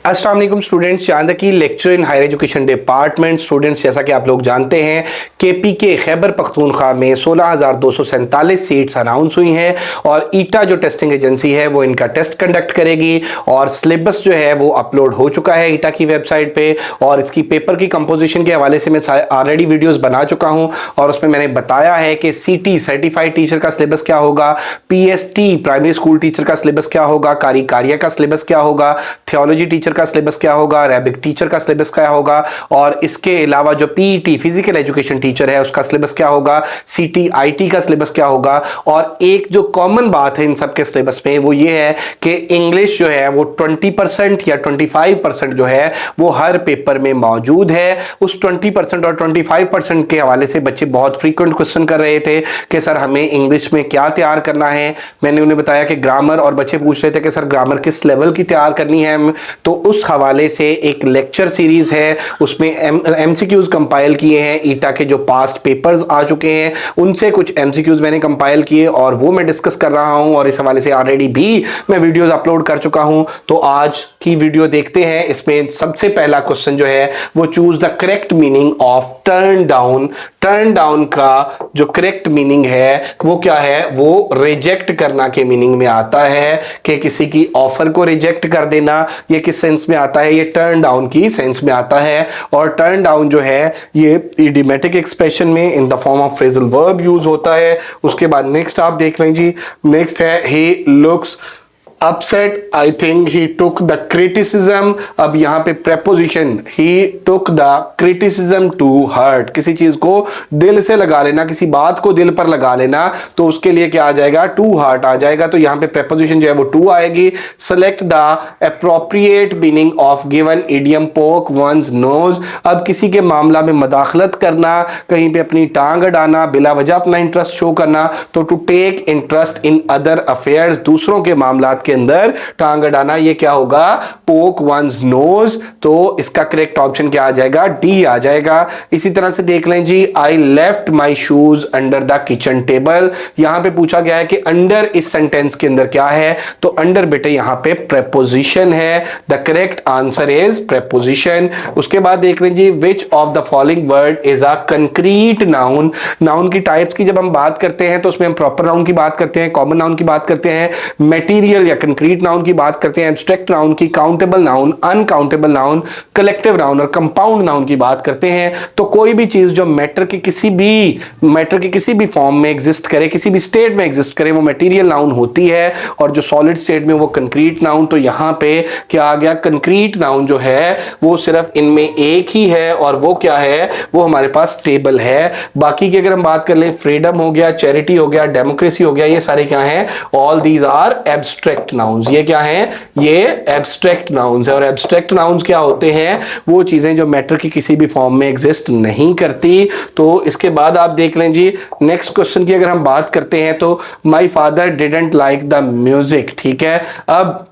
अस्सलाम वालेकुम स्टूडेंट्स, चांदकी lecture in higher education department. Students, जैसा कि आप लोग जानते हैं केपीके खैबर पख्तूनख्वा में 16,247 सीट्स अनाउंस हुई हैं और ईटा जो टेस्टिंग एजेंसी है वो इनका टेस्ट कंडक्ट करेगी और सिलेबस जो है वो अपलोड हो चुका है ईटा की वेबसाइट पे। और इसकी पेपर की कंपोजिशन के हवाले से मैं ऑलरेडी वीडियोस बना चुका हूं और उसमें मैंने बताया है कि सीटी सर्टिफाइड टीचर का सिलेबस क्या होगा, पीएसटी प्राइमरी स्कूल टीचर का सिलेबस क्या होगा, कारी कारिया का सिलेबस क्या होगा, थियोलॉजी टीचर का सिलेबस क्या होगा, रैबिक टीचर का सिलेबस क्या होगा और इसके अलावा जो पीईटी फिजिकल एजुकेशन टीचर है उसका सिलेबस क्या होगा, सीटीआईटी का सिलेबस क्या होगा। और एक जो कॉमन बात है इन सब के सिलेबस में वो ये है कि इंग्लिश जो है वो 20% या 25% जो है वो हर पेपर में मौजूद है। उस 20% और 25% के हवाले से बच्चे बहुत फ्रीक्वेंट क्वेश्चन कर रहे थे कि सर हमें इंग्लिश में क्या तैयार करना है। मैंने उन्हें बताया कि ग्रामर, और बच्चे पूछ रहे थे कि सर ग्रामर किस लेवल की तैयार करनी है। तो उस हवाले से एक लेक्चर सीरीज है, उसमें एमसीक्यूज कंपाइल किए हैं, ईटा के जो पास्ट पेपर्स आ चुके हैं उनसे कुछ एमसीक्यूज मैंने कंपाइल किए और वो मैं डिस्कस कर रहा हूं और इस हवाले से ऑलरेडी भी मैं वीडियोस अपलोड कर चुका हूं। तो आज की वीडियो देखते हैं। इसमें सबसे पहला क्वेश्चन जो है वो choose the correct meaning of turn down. Turn down का जो करेक्ट मीनिंग है वो क्या है, वो रिजेक्ट करना के मीनिंग में आता है कि किसी की ऑफर को रिजेक्ट कर देना। ये किस सेंस में आता है, ये टर्न डाउन की सेंस में आता है। और टर्न डाउन जो है ये इडियोमेटिक एक्सप्रेशन में in the form of phrasal verb use होता है। उसके बाद नेक्स्ट आप देख लें जी, नेक्स्ट है he looks upset, I think he took the criticism। अब यहां पे preposition he took the criticism to heart, किसी चीज को दिल से लगा लेना, किसी बात को दिल पर लगा लेना, तो उसके लिए क्या आ जाएगा, to heart आ जाएगा। तो यहां पे preposition जो है वो to आएगी। select the appropriate meaning of given idiom, poke one's nose। अब किसी के मामला में मदाखलत करना, कहीं पे अपनी टांग अड़ाना, बिला वजह अपना इंटरेस्ट शो करना, तो to take interest in other affairs, दूसरों के मामलात के अंदर टांग अड़ाना, ये क्या होगा, पोक वंस नोज। तो इसका करेक्ट ऑप्शन क्या आ जाएगा, डी आ जाएगा। इसी तरह से देख लें जी, I left my shoes under the kitchen table. यहां पे पूछा गया है कि अंडर इस सेंटेंस के अंदर क्या है, तो अंडर बेटे यहां पे प्रेपोजिशन है। The correct answer is preposition. उसके बाद देख लें जी, which of the following word is a concrete noun. Noun की टाइप्स की जब हम बात करते हैं तो उसमें हम प्रॉपर नाउन की बात करते हैं, कॉमन नाउन की बात करते हैं, मटेरियल या कंक्रीट नाउन की बात करते हैं, एब्स्ट्रैक्ट नाउन की, countable noun, uncountable noun, collective noun और कंपाउंड नाउन की बात करते हैं। तो कोई भी चीज जो मैटर के किसी भी फॉर्म में एग्जिस्ट करे, किसी भी स्टेट में एग्जिस्ट करे, वो मटेरियल नाउन होती है। और जो सॉलिड स्टेट में वो कंक्रीट नाउन। तो यहां पे क्या आ गया, कंक्रीट नाउन जो है वो सिर्फ इनमें एक ही है और वो क्या है, वो हमारे पास स्टेबल है। बाकी की अगर हम बात कर ले, फ्रीडम हो गया, चैरिटी हो गया, डेमोक्रेसी हो गया, ये सारे क्या हैं, all these are abstract nouns. ये क्या है, ये एब्स्ट्रैक्ट नाउन्स है। और एब्स्ट्रैक्ट नाउन्स क्या होते हैं, वो चीजें जो मैटर की किसी भी फॉर्म में एग्जिस्ट नहीं करती। तो इसके बाद आप देख लें जी, नेक्स्ट क्वेश्चन की अगर हम बात करते हैं तो my father didn't like the music. ठीक है, अब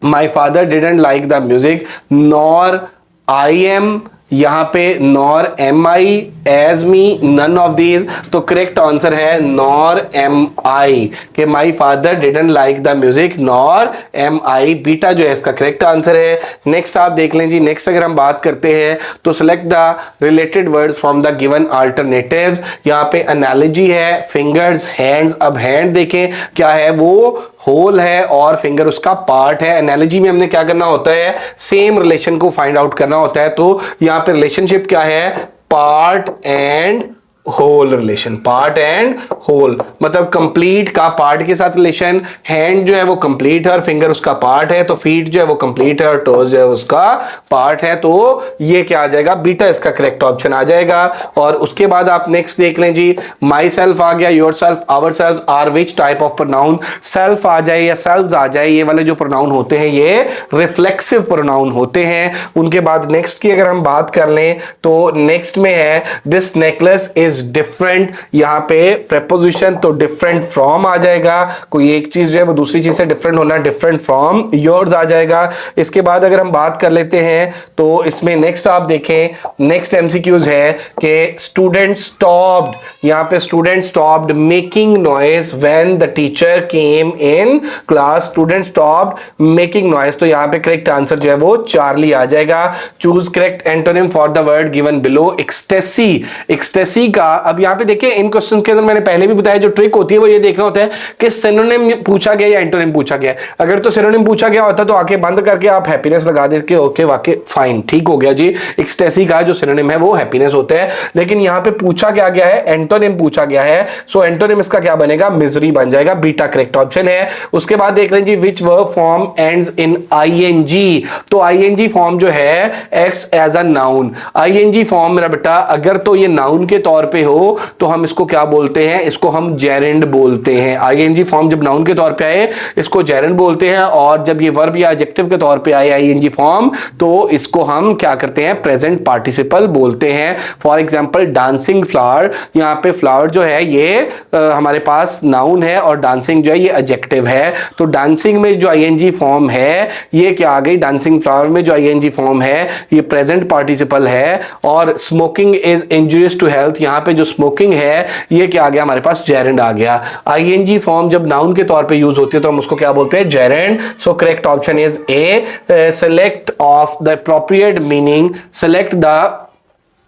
my father didn't like the music, nor I am, यहां पे nor am I, as me, none of these. तो करेक्ट आंसर है नॉर एम आई, कि my father didn't like the music nor am I. बीटा जो है इसका correct answer है। नेक्स्ट आप देख लें जी, नेक्स्ट अगर हम बात करते हैं तो select the related words from the given alternatives. यहां पे एनालॉजी है, फिंगर्स, हैंड्स। अब हैंड देखें क्या है, वो होल है और फिंगर उसका पार्ट है। एनालॉजी में हमने क्या करना होता है, सेम रिलेशन को फाइंड आउट करना होता है। तो यहां पे रिलेशनशिप क्या है, part and whole relation, part and whole मतलब कंप्लीट का पार्ट के साथ रिलेशन। हैंड जो है वो कंप्लीट है और फिंगर उसका पार्ट है, तो फीट जो है वो कंप्लीट है और टोज जो है उसका पार्ट है। तो ये क्या आ जाएगा, बीटा इसका करेक्ट ऑप्शन आ जाएगा। और उसके बाद आप नेक्स्ट देख लें जी, माई सेल्फ आ गया, yourself, ourself are which type of pronoun. Self आ जाए या सेल्व्स आ जाए, ये वाले जो प्रोनाउन होते हैं ये रिफ्लेक्सिव प्रोनाउन होते हैं। उनके बाद नेक्स्ट की अगर हम बात कर लें तो नेक्स्ट में है, this necklace is is different, यहाँ पे preposition तो different from आ जाएगा, कोई एक चीज जो है वो दूसरी चीज से डिफरेंट होना, different from yours आ जाएगा। इसके बाद अगर हम बात कर लेते हैं तो इसमें नेक्स्ट आप देखें, नेक्स्ट एमसीक्यूज है कि स्टूडेंट स्टॉप्ड, यहाँ पे student stopped making noise when the teacher came in class, student stopped making noise, तो यहाँ पे करेक्ट आंसर जो है वो चार्ली आ जाएगा। Choose correct antonym for the word given below. Ecstasy, ecstasy का अब यहाँ पे देखिए इन क्वेश्चंस के अंदर मैंने पहले भी बताया जो ट्रिक होती है वो ये देखना होता है कि सिनोनिम पूछा गया या एंटोनिम पूछा गया। अगर तो सिनोनिम पूछा गया होता तो आंखें बंद करके आप हैप्पीनेस लगा देते, ओके वाकई फाइन ठीक हो गया जी, एक्सटेसी का जो सिनोनिम है वो हैप्पीनेस होता है। लेकिन यहाँ पे पूछा क्या गया है, एंटोनिम पूछा गया है, सो एंटोनिम इसका क्या बनेगा, मिजरी बन जाएगा, बीटा करेक्ट ऑप्शन है। उसके बाद देख लें जी which verb form ends in I N G, तो आईएनजी फॉर्म जो है acts as a noun. I N G form मेरा बेटा अगर तो ये नाउन के तौर पे हो तो हम इसको क्या बोलते हैं, इसको हम जेरेंड बोलते हैं। आईएनजी फॉर्म जब नाउन के तौर पे आए इसको जेरेंड बोलते हैं, और जब ये वर्ब या एडजेक्टिव के तौर पे आए आईएनजी फॉर्म तो इसको हम क्या करते हैं, प्रेजेंट पार्टिसिपल बोलते हैं। फॉर एग्जांपल डांसिंग फ्लावर, यहाँ पे फ्लावर जो है ये हमारे पास नाउन है और डांसिंग जो है ये एडजेक्टिव है, तो डांसिंग में जो आईएनजी फॉर्म है ये क्या आ गई, डांसिंग फ्लावर में जो आईएनजी फॉर्म है ये प्रेजेंट पार्टिसिपल है। और smoking is injurious to health, यहाँ पे जो स्मोकिंग है ये क्या आ गया हमारे पास, जेरेंड आ गया। आईएनजी फॉर्म जब नाउन के तौर पे यूज होती है तो हम उसको क्या बोलते हैं, gerund. So correct option is a, select of the appropriate meaning, select the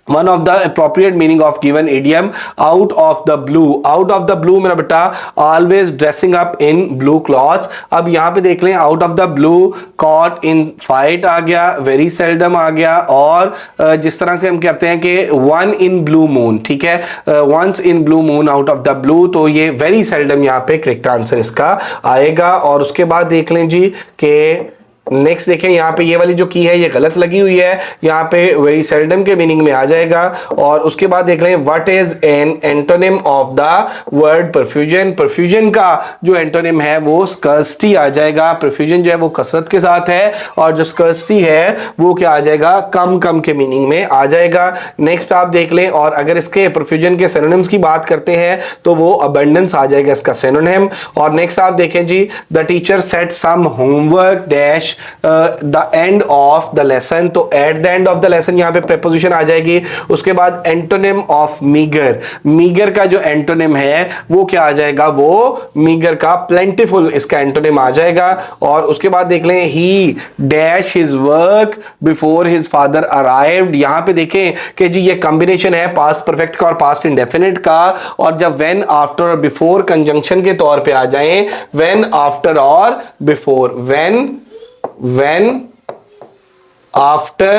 one of the appropriate meaning of given idiom, out of the blue। out of the blue मेरा बेटा always dressing up in blue clothes। अब यहाँ पे देख लें out of the blue, caught in fight आ गया, very seldom आ गया, और जिस तरह से हम कहते हैं कि one in blue moon, ठीक है, once in blue moon out of the blue, तो ये very seldom यहाँ पे करेक्ट आंसर इसका आएगा। और उसके बाद देख लें जी कि नेक्स्ट देखें यहाँ पे ये वाली जो की है ये गलत लगी हुई है, यहाँ पे वेरी सेल्डम के मीनिंग में आ जाएगा। और उसके बाद देख लें what is an antonym of the word perfusion, perfusion का जो एंटोनिम है वो स्कर्सिटी आ जाएगा। परफ्यूजन जो है वो कसरत के साथ है और जो स्कर्सिटी है वो क्या आ जाएगा, कम कम के मीनिंग में आ जाएगा। नेक्स्ट आप देख लें, और अगर इसके परफ्यूजन के सिनोनिम्स की बात करते हैं तो वो अबंडेंस आ जाएगा इसका सिनोनिम। और नेक्स्ट आप देखें जी the teacher set some homework dash the end of the lesson, तो at the end of the lesson यहां पे प्रेपोजिशन आ जाएगी। उसके बाद एंटोनिम ऑफ मीगर, मीगर का जो एंटोनिम है वो क्या आ जाएगा, वो मीगर का प्लेंटिफुल इसका एंटोनिम आ जाएगा। और उसके बाद देख लें ही dash his work before his father arrived, यहां पे देखें कि जी ये कॉम्बिनेशन है पास्ट परफेक्ट का और पास्ट इंडेफिनिट का, और जब व्हेन आफ्टर और बिफोर कंजंक्शन के तौर पे आ जाएं, व्हेन आफ्टर और बिफोर, when after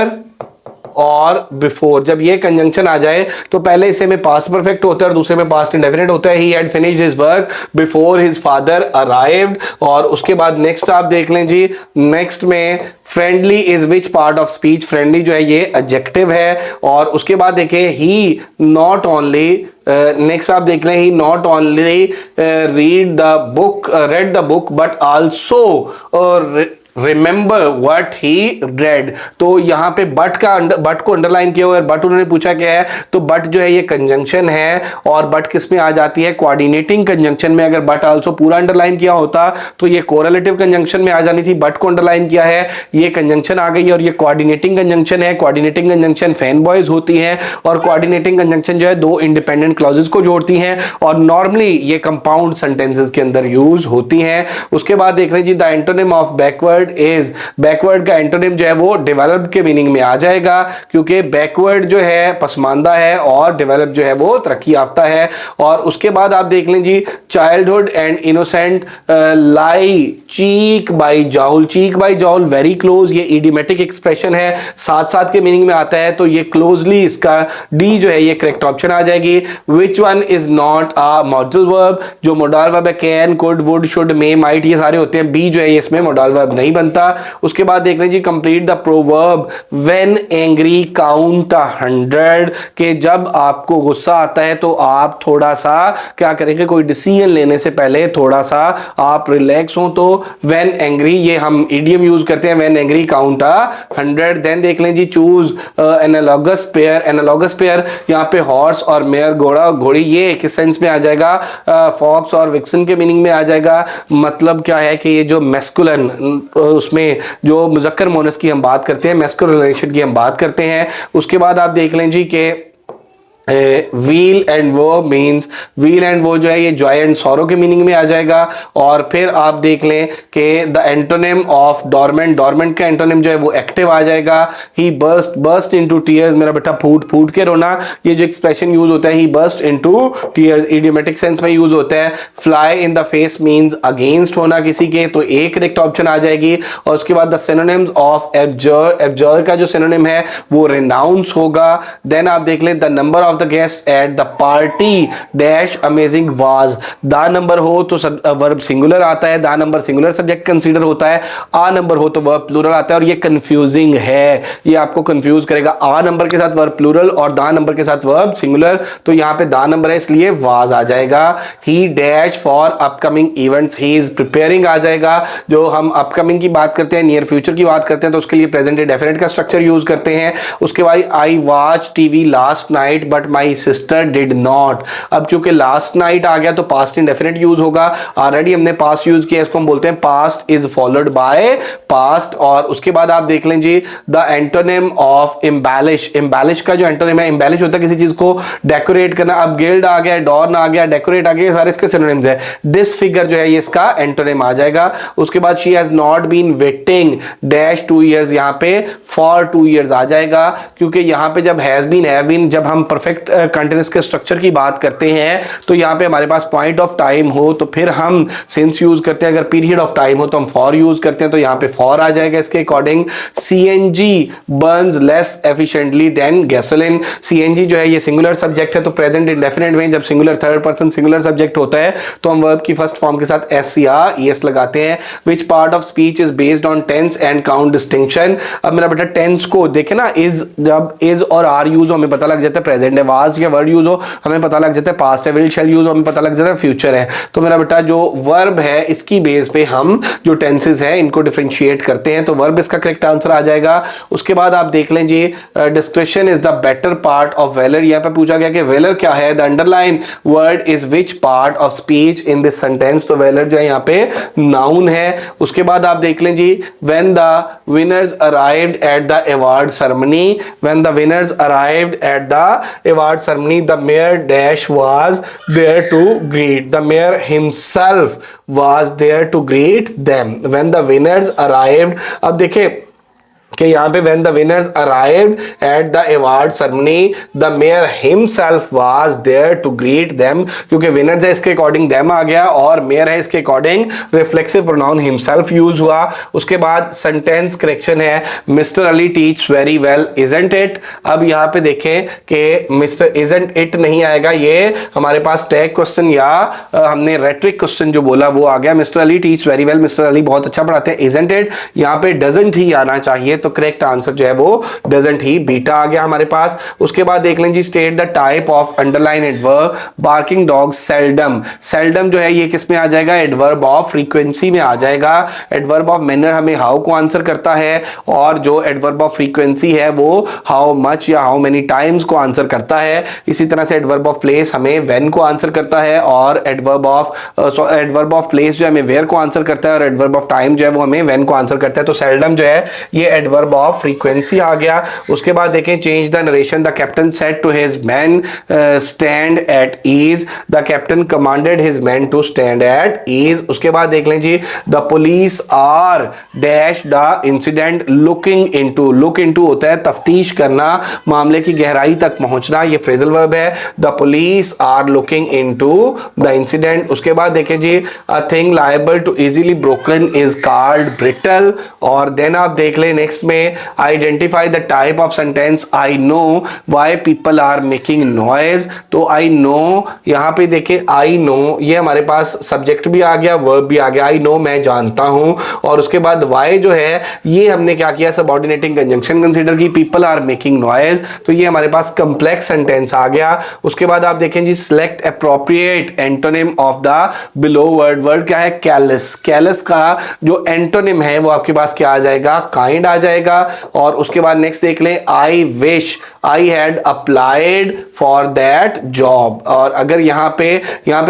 और बिफोर, जब ये कंजंक्शन आ जाए तो पहले इसे में पास्ट परफेक्ट होता है और दूसरे में पास्ट इंडेफिनिट होता है। He had finished his work before his father arrived. और उसके बाद नेक्स्ट आप देख लें जी, नेक्स्ट में friendly is which part of speech, friendly जो है ये एडजेक्टिव है। और उसके बाद देखें ही नॉट ओनली, नेक्स्ट आप देख लें he not only read the book but also remember what he read, तो यहां पे बट को अंडरलाइन किया हुआ है। बट उन्होंने पूछा क्या है, तो बट जो है ये कंजंक्शन है, और बट किस में आ जाती है, कोऑर्डिनेटिंग कंजंक्शन में। अगर बट आल्सो पूरा अंडरलाइन किया होता तो ये कोरिलेटिव कंजंक्शन में आ जानी थी, बट को अंडरलाइन किया है, ये कंजंक्शन आ गई और ये कोऑर्डिनेटिंग कंजंक्शन है। कोऑर्डिनेटिंग कंजंक्शन फैन बॉयज होती हैं, और कोऑर्डिनेटिंग कंजंक्शन जो है दो इंडिपेंडेंट क्लॉजेस को जोड़ती हैं, और नॉर्मली ये कंपाउंड सेंटेंसेस के अंदर यूज होती हैं। उसके बाद देख रहे जी the antonym of backward is, backward का एंटोनिम जो है वो डेवलप्ड के मीनिंग में आ जाएगा, क्योंकि बैकवर्ड जो है पसमानदा है और डेवलप जो है वो तरक्की याफ्ता है। और उसके बाद आप देख लें जी childhood and innocent lie cheek by jowl, cheek by jowl very close, ये इडियोमेटिक एक्सप्रेशन है, साथ साथ के मीनिंग में आता है, तो ये क्लोजली इसका डी जो है ये करेक्ट ऑप्शन आ जाएगी। Which one is not a modal verb, जो मॉडल वर्ब है can could would should may might ये सारे होते हैं, बी जो है इसमें मॉडल वर्ब नहीं बनता। उसके बाद देख लें जी complete the proverb when angry count 100 के जब आपको गुस्सा आता है तो आप थोड़ा सा क्या करेंगे, कोई डिसीजन लेने से पहले थोड़ा सा आप रिलैक्स हो। तो व्हेन एंग्री ये हम इडियम यूज करते हैं, व्हेन एंग्री काउंट 100। देन देख लें जी choose analogous pair. Analogous pair यहाँ पे हॉर्स और मेयर घोड़ा घोड़ी ये किस सेंस में आ जाएगा, फॉक्स और विक्सन के मीनिंग में आ जाएगा। मतलब क्या है कि ये जो मैस्कुलिन उसमें जो मुज़क्कर मोनस की हम बात करते हैं, मैस्कुलिन रिलेशन की हम बात करते हैं। उसके बाद आप देख लें जी के व्हील एंड वो मीन्स व्हील एंड वो जो है ये जॉय एंड सॉरो के मीनिंग में आ जाएगा। और फिर आप देख लें कि the antonym of dormant, dormant का एंटोनिम जो है वो एक्टिव आ जाएगा। ही बर्स्ट इनटू टीयर्स, मेरा बेटा फूट फूट के रोना, ये जो एक्सप्रेशन यूज होता है he burst into tears idiomatic sense में यूज होता है। Fly in the face means against होना किसी के, तो एक करेक्ट ऑप्शन आ जाएगी। और उसके बाद द सिनोनिम्स ऑफ एब्जर, एब्जर का जो सिनोनिम है वो रिनाउंस होगा। देन आप देख लें the number of the guest at the party dash amazing was, दा नंबर हो तो वर्ब सिंगुलर आता है, दा नंबर सिंगुलर सब्जेक्ट कंसीडर होता है, आ नंबर हो तो वर्ब प्लूरल आता है। और ये कंफ्यूजिंग है, ये आपको कंफ्यूज करेगा, आ नंबर के साथ वर्ब प्लूरल और दा नंबर के साथ वर्ब सिंगुलर। तो यहां पे दा नंबर है इसलिए वाज आ जाएगा। He dash for upcoming events, he is preparing आ जाएगा। जो हम अपकमिंग की बात करते हैं, नियर फ्यूचर की बात करते हैं तो उसके लिए प्रेजेंट डेफिनेट का स्ट्रक्चर यूज करते हैं। उसके बाद I watch TV last night but my sister did not. अब क्योंकि लास्ट नाइट आ गया तो पास्ट इंडेफिनिट यूज होगा, ऑलरेडी हमने पास्ट यूज किया, इसको हम बोलते हैं past is followed by past. और उसके बाद आप देख लें जी the antonym of embellish, embellish का जो एंटोनिम है, एम्बेलिश होता है किसी चीज को डेकोरेट करना। अब गिल्ड आ गया, डॉर्न आ गया, डेकोरेट आ गया, सारे इसके सिनोनिम्स है। डिसफिगर जो है ये इसका एंटोनिम आ जाएगा। उसके बाद she has not been waiting dash 2 years, यहां पे फॉर 2 years आ जाएगा, क्योंकि यहां पे जब हैज बीन हैव बीन, जब हम परफेक्ट कंटीन्यूअस के स्ट्रक्चर की बात करते हैं तो यहां पे हमारे पास पॉइंट ऑफ टाइम हो तो फिर हम सिंस यूज करते हैं, अगर पीरियड ऑफ टाइम हो तो हम फॉर यूज करते हैं, तो यहां पे फॉर आ जाएगा इसके according. CNG burns less efficiently than gasoline, CNG जो है ये सिंगुलर सब्जेक्ट है तो प्रेजेंट इंडेफिनिट में जब singular third person singular subject होता है तो हम वर्ब की फर्स्ट फॉर्म के साथ एस या ईएस लगाते हैं। Which part of speech is based on tense and count distinction. अब मेरा बेटा टेंस को देखे ना, इज जब इज और आर यूज हो हमें पता लग जाता है प्रेजेंट है, वाज या वर्ड यूज हो हमें पता लग जाता है पास्ट है, विल शैल यूज हो हमें पता लग जाता है फ्यूचर है। तो मेरा बेटा जो वर्ब है इसकी बेस पे हम जो टेंसेस है इनको डिफरेंशिएट करते हैं, तो वर्ब इसका करेक्ट आंसर आ जाएगा। उसके बाद आप देख लें जी description is the better part of valour, यहाँ पे पूछा गया कि वेलर क्या है। The underline word is which part of speech in this sentence, तो वेलर जो है यहाँ पे नाउन है। उसके बाद आप देख लें जी when the winners arrived at the award ceremony, when the winners arrived at the award ceremony the mayor dash was there to greet, the mayor himself was there to greet them when the winners arrived। अब देखिए कि यहाँ पे when the winners arrived at the award ceremony the mayor himself was there to greet them, क्योंकि winners है इसके according them आ गया और mayor है इसके according reflexive pronoun himself use हुआ। उसके बाद सेंटेंस करेक्शन है mister Ali teach very well isn't it। अब यहाँ पे देखें कि मिस्टर isn't it नहीं आएगा, ये हमारे पास टैग क्वेश्चन या हमने रेट्रिक क्वेश्चन जो बोला वो आ गया। Mister Ali teach very well, mister Ali बहुत अच्छा पढ़ाते हैं, isn't it यहाँ पे doesn't ही आना चाहिए, तो करेक्ट आंसर जो है वो डजंट ही, बीटा आ गया हमारे पास। उसके बाद देख लें जी state the type of underline adverb, barking dog seldom, seldom जो है ये किस में आ जाएगा, एडवर्ब ऑफ फ्रीक्वेंसी में आ जाएगा। एडवर्ब ऑफ मैनर हमें हाउ को आंसर करता है और जो एडवर्ब ऑफ फ्रीक्वेंसी है वो हाउ मच या हाउ मेनी टाइम्स को आंसर करता है। इसी तरह से एडवर्ब ऑफ प्लेस हमें व्हेन को आंसर करता है और एडवर्ब ऑफ प्लेस जो हमें वेयर को आंसर करता है और एडवर्ब ऑफ टाइम जो है वो हमें व्हेन को आंसर करता है। तो सेल्डम जो है ये एडवर्ब ऑफ फ्रीक्वेंसी आ गया। उसके बाद देखें change the narration, the captain said to his man stand at ease, the captain commanded his man to stand at ease. उसके बाद देख लें जी the police are dash the incident looking into, look into होता है तफ्तीश करना, मामले की गहराई तक पहुंचना, ये फ्रेजल वर्ब है। The police are looking into the incident. उसके बाद देखें जी a thing liable to easily broken is called brittle. और देन आप देख लें नेक्स्ट में identify the type of sentence I know why people are making noise. तो आई नो, यहां पे देखिए आई नो, ये हमारे पास सब्जेक्ट भी आ गया, वर्ब भी आ गया। आई नो मैं जानता हूं, और उसके बाद वाई जो है ये हमने क्या किया, सबऑर्डिनेटिंग कंजंक्शन कंसीडर की, पीपल आर मेकिंग नॉइज, तो ये हमारे पास कंप्लेक्स सेंटेंस आ गया। उसके बाद आप देखें जी, select appropriate antonym of the below word. Word क्या है, कैलस। कैलस का जो एंटोनिम है वो आपके पास क्या आ जाएगा, काइंड आ जाएगा। और उसके बाद नेक्स्ट देख लें, I wish I had applied for that job. और अगर यहाँ पे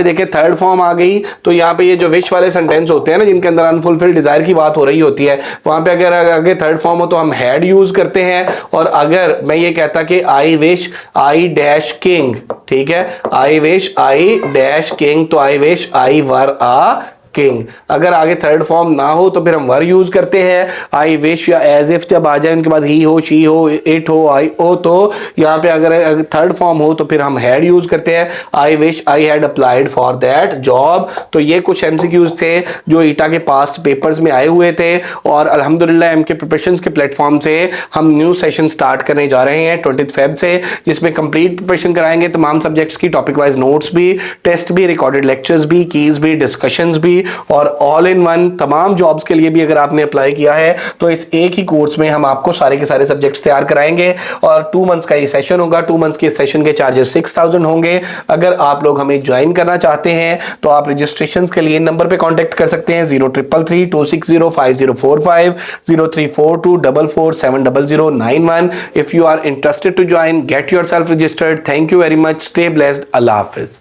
देखिए थर्ड फॉर्म आ गई, तो यहाँ पे ये जो विश वाले सेंटेंस होते हैं ना, जिनके अंदर अनफुलफिल्ड डिजायर की बात हो रही होती है, वहां पे अगर आगे थर्ड फॉर्म हो तो हम हैड यूज करते हैं। और अगर मैं ये कहता कि I wish I dash king, ठीक है, I wish I dash king, तो I wish I were uh king. अगर आगे थर्ड फॉर्म ना हो तो फिर हम वर यूज करते हैं। आई विश या एज इफ जब आ जाए उनके बाद ही हो, शी हो, इट हो, आई हो, तो यहाँ पे अगर थर्ड फॉर्म हो तो फिर हम हैड यूज करते हैं। I wish I had applied for that job. तो ये कुछ एमसीक्यूज थे जो ईटा के पास्ट पेपर्स में आए हुए थे, और अल्हम्दुलिल्लाह एमके प्रिपरेशंस के प्लेटफॉर्म से हम न्यू सेशन स्टार्ट करने जा रहे हैं 20 फेब से, जिसमें कंप्लीट प्रिपरेशन कराएंगे तमाम सब्जेक्ट्स की, टॉपिक वाइज नोट्स भी, टेस्ट भी, रिकॉर्डेड लेक्चर्स भी, कीज भी, डिस्कशंस भी, और ऑल इन वन तमाम जॉब्स के लिए भी अगर आपने अप्लाई किया है तो इस एक ही कोर्स में हम आपको सारे के सारे सब्जेक्ट्स तैयार कराएंगे। और 2 मंथ्स का ये सेशन होगा। 2 मंथ्स के सेशन के चार्जेस 6000 होंगे। अगर आप लोग हमें ज्वाइन करना चाहते हैं तो आप रजिस्ट्रेशन के लिए नंबर पे कांटेक्ट कर सकते हैं 0333260545 0342447091। If you are interested to join, get yourself registered. Thank you very much, stay blessed, अल्लाह हाफिज।